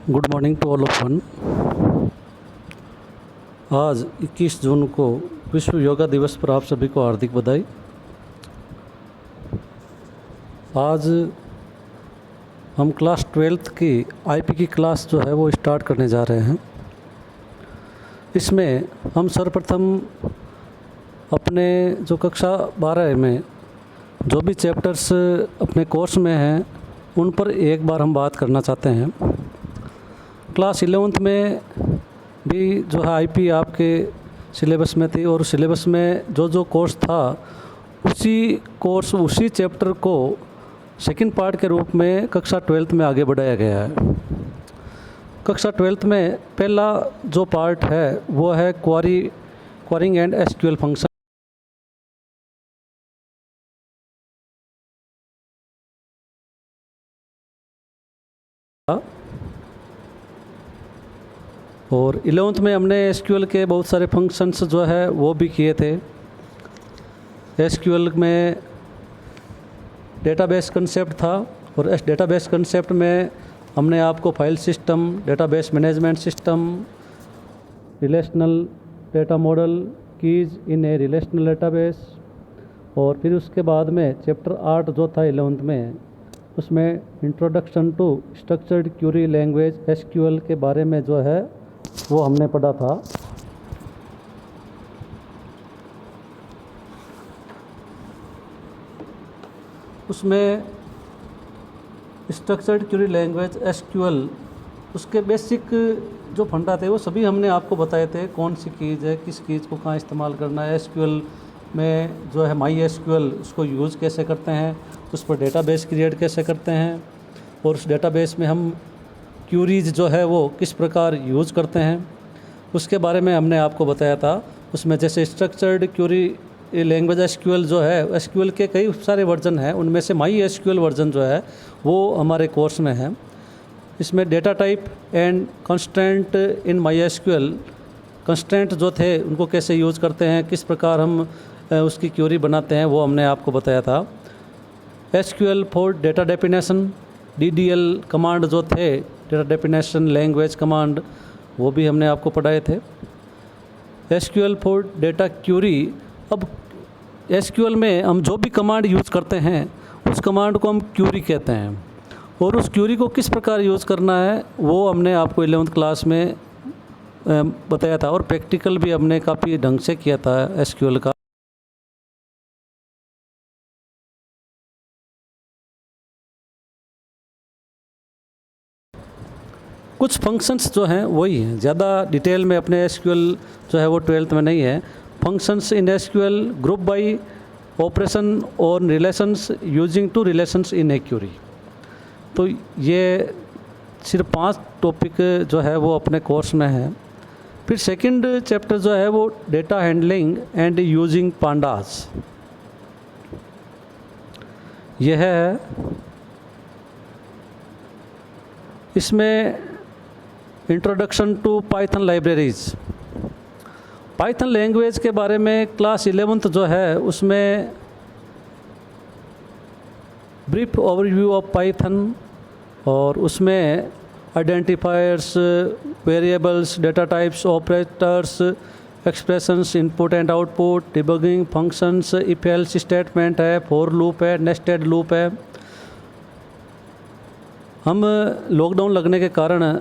Good morning to all of one. आज 21 जून को विश्व योगा दिवस पर आप सभी को हार्दिक बधाई। आज हम क्लास 12th की आईपी की क्लास जो है वो स्टार्ट करने जा रहे हैं। इसमें हम सर्वप्रथम अपने जो कक्षा 12 में जो भी चैप्टर्स अपने कोर्स में हैं उन पर एक बार हम बात करना चाहते हैं। क्लास 11th में भी जो है आईपी आपके सिलेबस में थी और सिलेबस में जो कोर्स था उसी चैप्टर को सेकंड पार्ट के रूप में कक्षा 12th में आगे बढ़ाया गया है। कक्षा 12th में पहला जो पार्ट है वो है क्वारिंग एंड एसक्यूएल फंक्शन। और 11th में हमने एसक्यूएल के बहुत सारे फंक्शंस जो है वो भी किए थे। एसक्यूएल में डेटाबेस कंसेप्ट था और इस डेटाबेस कंसेप्ट में हमने आपको file system, database management system, relational data model, keys इन ए रिलेशनल डेटाबेस और फिर उसके बाद में चैप्टर 8 जो था 11th में उसमें introduction to structured query language SQL के बारे में जो है वो हमने पढ़ा था। उसमें स्ट्रक्चर्ड क्वेरी लैंग्वेज एसक्यूएल उसके बेसिक जो फंडा थे वो सभी हमने आपको बताए थे। कौन सी कीज है, किस कीज को कहाँ इस्तेमाल करना है, एसक्यूएल में जो है माई एसक्यूएल उसको यूज़ कैसे करते हैं, उस पर डेटाबेस क्रिएट कैसे करते हैं और उस डेटाबेस में हम क्यूरीज जो है वो किस प्रकार यूज़ करते हैं उसके बारे में हमने आपको बताया था। उसमें जैसे स्ट्रक्चर्ड क्वेरी लैंग्वेज एसक्यूएल जो है, एसक्यूएल के कई सारे वर्जन हैं, उनमें से माई एसक्यूएल वर्जन जो है वो हमारे कोर्स में है। इसमें data type and constraint in my SQL, constraint जो थे उनको कैसे यूज़ करते हैं, किस प्रकार हम उसकी क्वेरी बनाते हैं वो हमने आपको बताया था। SQL for data definition, DDL command जो थे, डेटा डेफिनेशन लैंग्वेज कमांड, वो भी हमने आपको पढ़ाए थे। एसक्यूएल फॉर डेटा क्यूरी, अब एसक्यूएल में हम जो भी कमांड यूज़ करते हैं उस कमांड को हम क्यूरी कहते हैं और उस क्यूरी को किस प्रकार यूज़ करना है वो हमने आपको 11th क्लास में बताया था और प्रैक्टिकल भी हमने काफ़ी ढंग से किया था एसक्यूएल का। कुछ फंक्शंस जो हैं वही हैं, ज़्यादा डिटेल में अपने एसक्यूएल जो है वो 12th में नहीं है। Functions in SQL, group by operation और relations using two relations in a query. तो ये सिर्फ 5 टॉपिक जो है वो अपने कोर्स में है। फिर सेकंड चैप्टर जो है वो data handling and using pandas, यह है। इसमें introduction to Python libraries, Python language के बारे में क्लास 11th जो है उसमें ब्रीफ ओवरव्यू ऑफ पाइथन और उसमें identifiers, variables, data types, operators, expressions, input and output, debugging functions, if else statement है, फॉर लूप है, नेस्टेड लूप है। हम लॉकडाउन लगने के कारण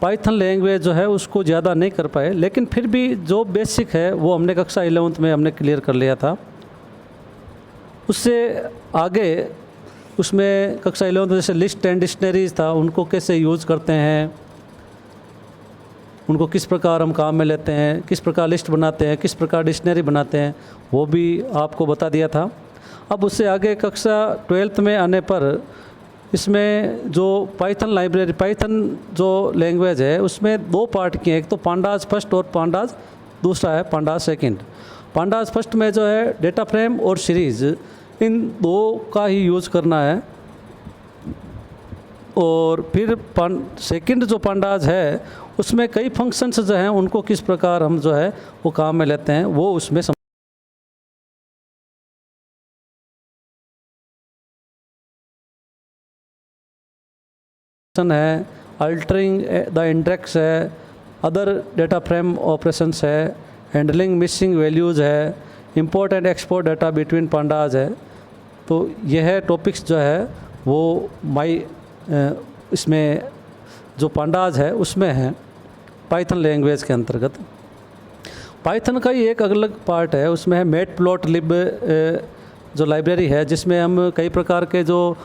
पाइथन लैंग्वेज जो है उसको ज़्यादा नहीं कर पाए, लेकिन फिर भी जो बेसिक है वो हमने कक्षा 11th में हमने क्लियर कर लिया था। उससे आगे उसमें कक्षा 11th जैसे लिस्ट एंड डिक्शनरीज था, उनको कैसे यूज़ करते हैं, उनको किस प्रकार हम काम में लेते हैं, किस प्रकार लिस्ट बनाते हैं, किस प्रकार डिक्शनरी बनाते हैं, वो भी आपको बता दिया था। अब उससे आगे कक्षा 12th में आने पर इसमें जो पाइथन लाइब्रेरी, पाइथन जो लैंग्वेज है उसमें 2 पार्ट की हैं, एक तो पांडास फर्स्ट और पांडास दूसरा है पांडास सेकंड। पांडास फर्स्ट में जो है डेटा फ्रेम और सीरीज़, इन 2 का ही यूज़ करना है। और फिर सेकंड जो पांडास है उसमें कई फंक्शंस जो हैं उनको किस प्रकार हम जो है वो काम में लेते हैं वो उसमें है अल्टरिंग द इंडेक्स है, अदर डेटा फ्रेम ऑपरेशंस है, हैंडलिंग मिसिंग वैल्यूज़ है, import and export data between pandas है। तो यह टॉपिक्स जो है वो इसमें जो पांडाज है उसमें है पाइथन लैंग्वेज के अंतर्गत। पाइथन का ही एक अलग पार्ट है, उसमें है मैटप्लॉटलिब जो लाइब्रेरी है, जिसमें हम कई प्रकार के जो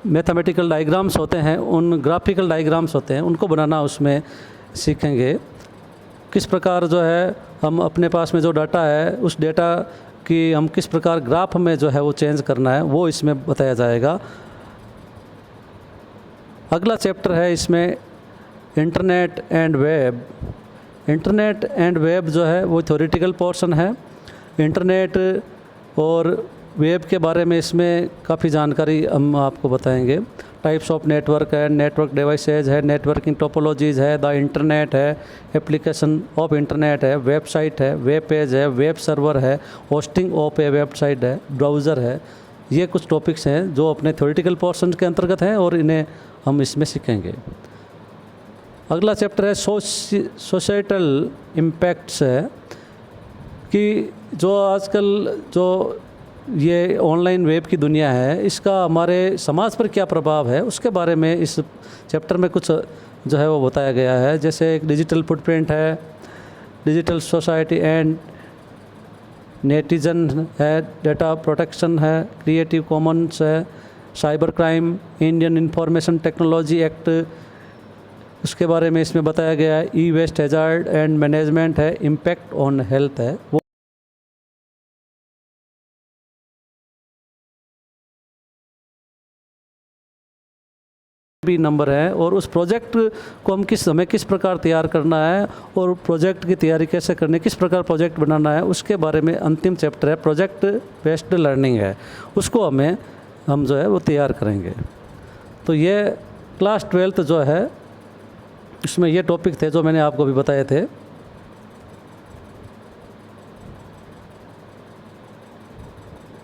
मैथमेटिकल डायग्राम्स होते हैं, उन ग्राफिकल डायग्राम्स होते हैं, उनको बनाना उसमें सीखेंगे। किस प्रकार जो है हम अपने पास में जो डाटा है उस डेटा की हम किस प्रकार ग्राफ में जो है वो चेंज करना है, वो इसमें बताया जाएगा। अगला चैप्टर है इसमें internet and web. Internet and web जो है वो थ्योरेटिकल पोर्शन है। इंटरनेट और वेब के बारे में इसमें काफ़ी जानकारी हम आपको बताएंगे। टाइप्स ऑफ नेटवर्क है, नेटवर्क डिवाइसेज है, नेटवर्किंग टोपोलॉजीज़ है, द इंटरनेट है, एप्लीकेशन ऑफ इंटरनेट है, वेबसाइट है, वेब पेज है, वेब सर्वर है, होस्टिंग ऑफ ए वेबसाइट है, ब्राउज़र है। ये कुछ टॉपिक्स हैं जो अपने थ्योरेटिकल पोर्शन के अंतर्गत हैं और इन्हें हम इसमें सीखेंगे। अगला चैप्टर है सोसाइटल इम्पैक्ट्स है, कि जो आजकल जो ये ऑनलाइन वेब की दुनिया है, इसका हमारे समाज पर क्या प्रभाव है, उसके बारे में इस चैप्टर में कुछ जो है वो बताया गया है। जैसे एक डिजिटल फुटप्रिंट है, डिजिटल सोसाइटी एंड नेटिजन है, डेटा प्रोटेक्शन है, क्रिएटिव कॉमन्स है, cyber crime, Indian information technology act, उसके बारे में इसमें बताया गया है। ई वेस्ट हैजार्ड एंड मैनेजमेंट है, इम्पैक्ट ऑन हेल्थ है, वो भी नंबर है। और उस प्रोजेक्ट को हमें किस प्रकार तैयार करना है और प्रोजेक्ट की तैयारी कैसे करनी है, किस प्रकार प्रोजेक्ट बनाना है, उसके बारे में अंतिम चैप्टर है प्रोजेक्ट बेस्ड लर्निंग है, उसको हम जो है वो तैयार करेंगे। तो ये क्लास 12th जो है इसमें ये टॉपिक थे जो मैंने आपको भी बताए थे।